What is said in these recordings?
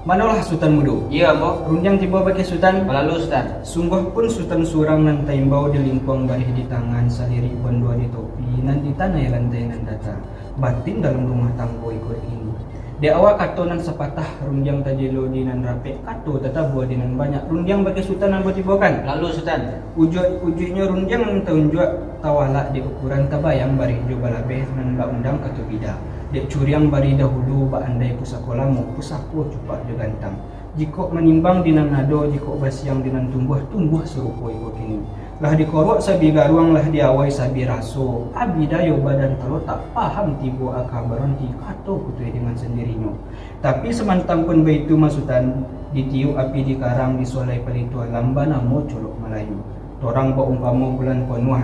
Manolah Sultan Mudo. Iya, Mbok. Runjang tiba bagi Sultan. Lalu Ustaz. Sungguh pun Sultan surang nan taimbau di lingkuang barih di tangan saliri pun dua di topi nan di tanah lantai nan data. Batin dalam rumah tanggo ikut ini. Di awal kato nan sepatah runjang tajelo di nan rape kato tetap buah di nan banyak runjang bagi Sultan nan botibokan. Lalu Sultan. Ujungnya runjang nan tunjuk tawala di ukuran tabayang barih jo balabe nan ba undang kato bida. Dek curiang bari dahulu ba andai pusakolamu pusako cepat jo gantang. Jiko menimbang dinan nado, jiko basiang dinan tumbuh serupo iko kini. Lah dikorok sabi garuang lah diawai sabi raso. Abi dayo badan talo tak paham tibo akabaron ti kato kutui dengan sendirinya. Tapi semantang pun baitu masutan ditiu api di karang disolai palitu lamba namo colok Melayu. Torang ba umpama bulan penuh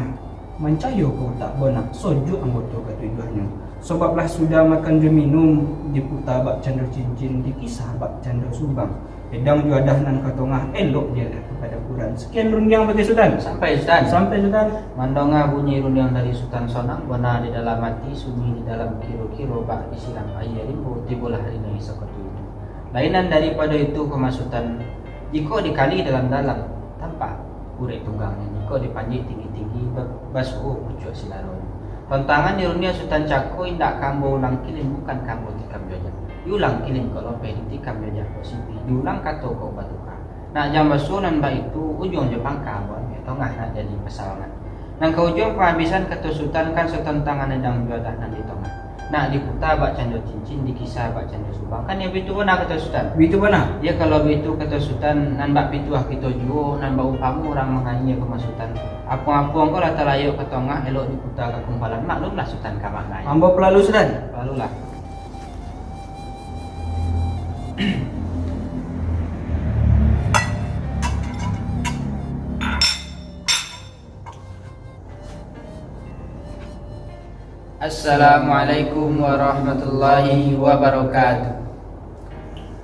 mancayo kau tak benak soju anggota ketujuannya. Sebablah sudah makan je minum diputar bak candra cincin dikisah bak candra subang. Edang juadah nan katongah elok dia kepada Quran. Sekian rundiang bagi Sultan. Sampai Sultan. Sampai Sultan. Mandonga bunyi rundiang dari Sultan Sonang, bona di dalam hati, sunyi di dalam kiro-kiro bak disiram air rimbo tibolah rina isokotu itu. Lainan daripada itu kemasutan jika dikali dalam-dalam tanpa urek tunggangnya, jika dipanji tinggi-tinggi basuh pucuk silaron. Tantangan di dunia Sultan Cako indak kambo ulang kilim bukan kambo tikam jojak. Diulang kilim kalau pedi tikam jojak positif. Diulang kato kau batuka. Nak jam basunan ba itu ujung Jepang kabon ya tengah nak jadi pesawangan. Nang ke ujung penghabisan kata Sultan kan setentangan edang juadah nan di tengah. Nak diputar bak cando cincin dikisah bak cando subang kan ya begitu benar kata Sultan. Begitu benar. Ya kalau begitu kata Sultan nan bak pituah kita juo nan bak umpamu orang menganya ke Sultan. Apung-apung kau rata layuk ke tengah elok diputar ke kumpalan maklumlah Sultan kamak lain. Ambo pelalu Sultan. Lalulah. Assalamualaikum warahmatullahi wabarakatuh.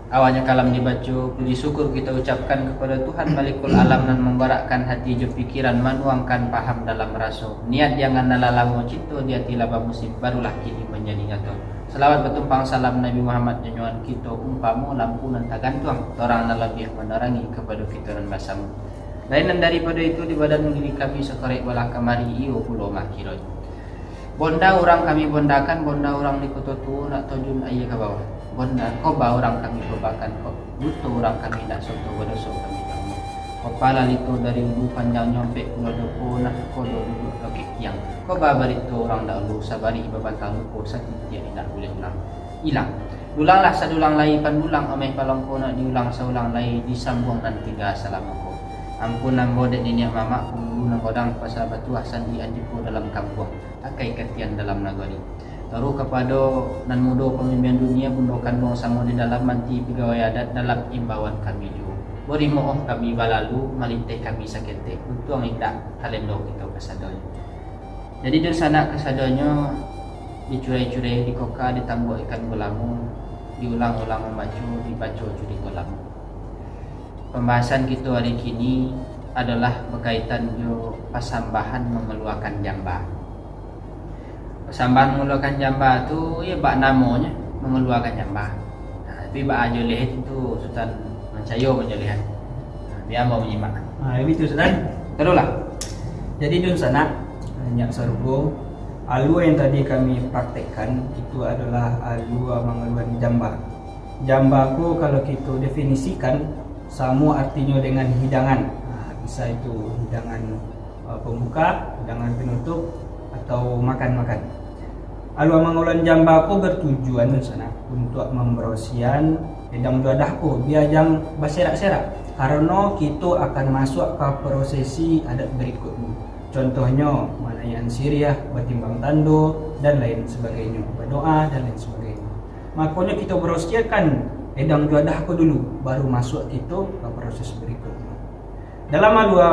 Awalnya kalam dibaca, puji syukur kita ucapkan kepada Tuhan Malikul Alam dan membarakkan hati je pikiran, menuangkan paham dalam rasa. Niat jangan nalalamu cinta dia tilaba musim barulah kini menjadi nyata. Selawat bertumpang salam Nabi Muhammad jangan kita umpamu lampu nan tak gantung. Orang nan lebih menerangi kepada kita dan basamu. Lainan daripada itu di badan diri kami sekorek bola kamari iyo pulau makiroi. Bonda orang kami bondakan, bonda orang di kota tu nak tojun ayah ke bawah. Bonda koba orang kami bebakan, butuh orang kami nak soto bodosok kami kamu. Kepala itu dari ulu panjang nyampe pulau depo nak kodo duduk lagi yang. Koba barito orang dahulu sabari babantang lupo sakit dia tidak boleh ulang. Hilang. Ulanglah sadulang lagi pandulang ameh palongko nak diulang saulang lagi disambung dan tiga salamako. Ampun nambo dek nenek mama punggu na kodang pasal batuah sandi anjiku dalam kampung akai ketian dalam nagari. Taruh kepada nan mudo pemimpin dunia bundokan dong samo di dalam manti pegawai adat dalam imbauan kami juga. Beri mooh kami balalu malinteh kami sakete untung indak kalendo kita kesadanya. Jadi dari sana kesadanya dicurai-curai di koka ditambah ikan golamu diulang-ulang membaca dibaca curi golamu. Pembahasan kita hari kini adalah berkaitan jo pasambahan mengeluarkan jamba. Pasambahan mengeluarkan jamba tu ya bak namanya mengeluarkan jamba. Tapi bak ajo lihat itu Sultan mencayo menjelihat. Biar mau menyimak. Itu Sultan. Teruslah. Jadi di sana banyak serupo. Alu yang tadi kami praktekkan itu adalah alu mengeluarkan jamba. Jambaku kalau kita definisikan sama artinya dengan hidangan. Bisa itu hidangan pembuka, hidangan penutup atau makan-makan. Alu mengulan jambaku bertujuan sana untuk memberosian edang juadahku biar jang berserak-serak. Karena kita akan masuk ke prosesi adat berikutnya. Contohnya manayan siriah, bertimbang tando dan lain sebagainya, berdoa dan lain sebagainya. Makanya kita berosiakan edang juadah aku dulu baru masuk kita ke proses berikutnya. Dalam dua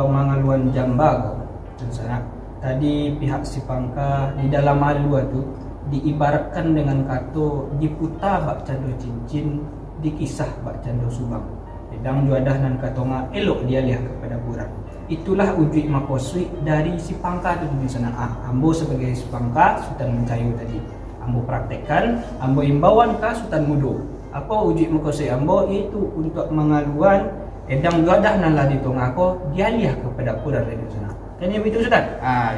mengaluan jamba dan sana tadi pihak si pangka di dalam alua tu diibaratkan dengan kata diputar bak cando cincin dikisah bak cando subang. Edang juadah nan katonga elok dia lihat kepada burak. Itulah wujud makosui dari si pangka tu di sana. Ambo sebagai si pangka Sultan Mencayu tadi. Ambo praktekkan, ambo imbauan ke Sultan Mudo. apa uji muka saya ambo itu untuk mengaluan edang gadah nan lah di tengah ko dialih kepada kurang dari sana. Kan yang itu Ustaz?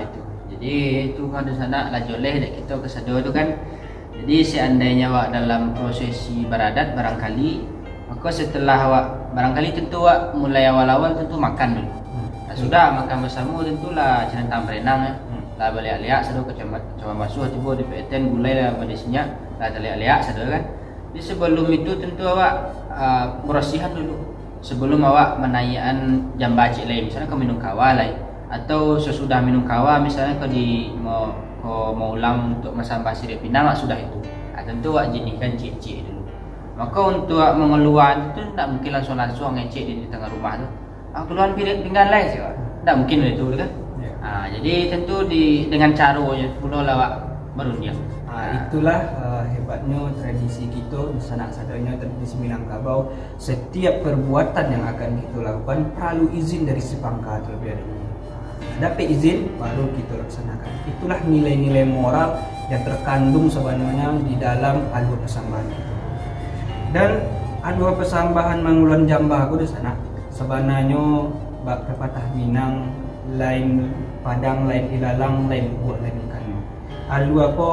Itu. Jadi itu kan di sana lah joleh dek kita kesado itu kan. Jadi seandainya awak dalam prosesi beradat barangkali, maka setelah awak barangkali tentu awak mulai awal-awal tentu makan dulu. Nah, sudah makan bersama tentulah centang berenang ya. Lah balik-alik sado coba masuk tiba di PTN gulai lah badisnya lah balik-alik sado kan. Jadi sebelum itu tentu awak bersihan dulu. Sebelum awak menaikkan jamba cik lain, misalnya kau minum kawa lain atau sesudah minum kawa misalnya kau mau ulang untuk masambah sirip pinang sudah itu. Tentu awak jadikan cik-cik dulu. Maka untuk awak mengeluarkan itu tak mungkin langsung ngecek di tengah rumah tu. Keluar pinggan lain sih, tak mungkin itu kan. Jadi tentu dengan caranya mula awak berundian. Itulah hebatnya tradisi kita di sana sadanya tradisi Minangkabau. Setiap perbuatan yang akan kita lakukan perlu izin dari si pangkat terlebih dahulu. Dapat izin baru kita laksanakan. Itulah nilai-nilai moral yang terkandung sebenarnya di dalam alur persambahan itu. Dan alur persambahan Mangulan Jambah aku di sana sebenarnya bab pepatah Minang lain Padang, lain ilalang, lain buat, lain ikannya. Alur apa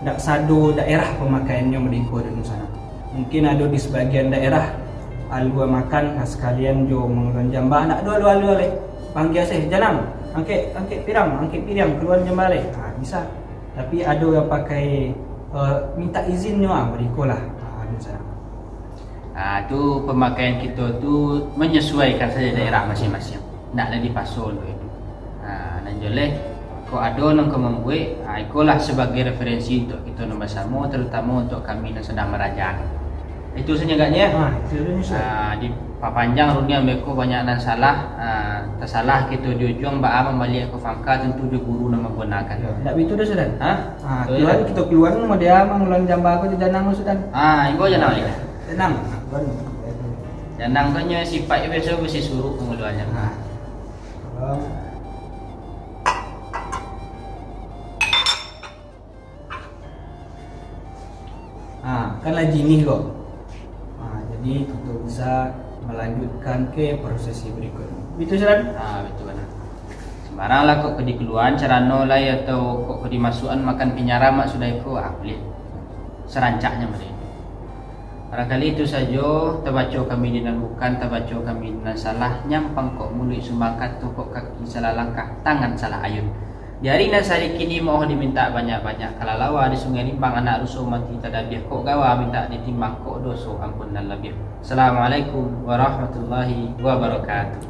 tak sado daerah pemakaiannya mereka di sana. Mungkin ada di sebagian daerah alur makan sekalian jo Mangulan Jambah nak dua-dua leh. Panggil saya janam, angkat pirang keluar Jambah leh. Bisa. Tapi ada yang pakai minta izinnya mereka lah di sana. Itu pemakaian kita tu menyesuaikan saja daerah masing-masing. Nak ada dipasol tu itu. Dan joleh kau ada nang kau membuat, ikolah sebagai referensi untuk kita nak bersama, terutama untuk kami yang sedang merajaan. Itu saja agaknya. Di panjang runia mereka banyak nan salah, tersalah kita di ujung baa membalik ke fangka tentu di guru nak menggunakan. Tak begitu dah Sudan. Keluar kita keluar nama dia Mangulan Jambah aku di Janang Sudan. Ibu janang lagi. Janang. Janang tu nya sifat biasa mesti suruh pengeluarnya. Kan lagi ni kok. Jadi kita bisa melanjutkan ke prosesi berikutnya. Betul Sudan? Betul benar. Sembaranglah kok di keluaran carano lah atau kok di masukan makan pinyara mak sudah itu boleh. Serancaknya mereka. Barangkali itu saja terbaca kami dengan bukan terbaca kami dengan salah nyampang kok mulut sumbangkat tu kok kaki salah langkah tangan salah ayun. Di hari nasari kini mau diminta banyak-banyak kalau lawa di sungai Limbang anak rusuh mati tadabiah kok gawa minta ditimbang kok dosa ampun dan lebih. Assalamualaikum warahmatullahi wabarakatuh.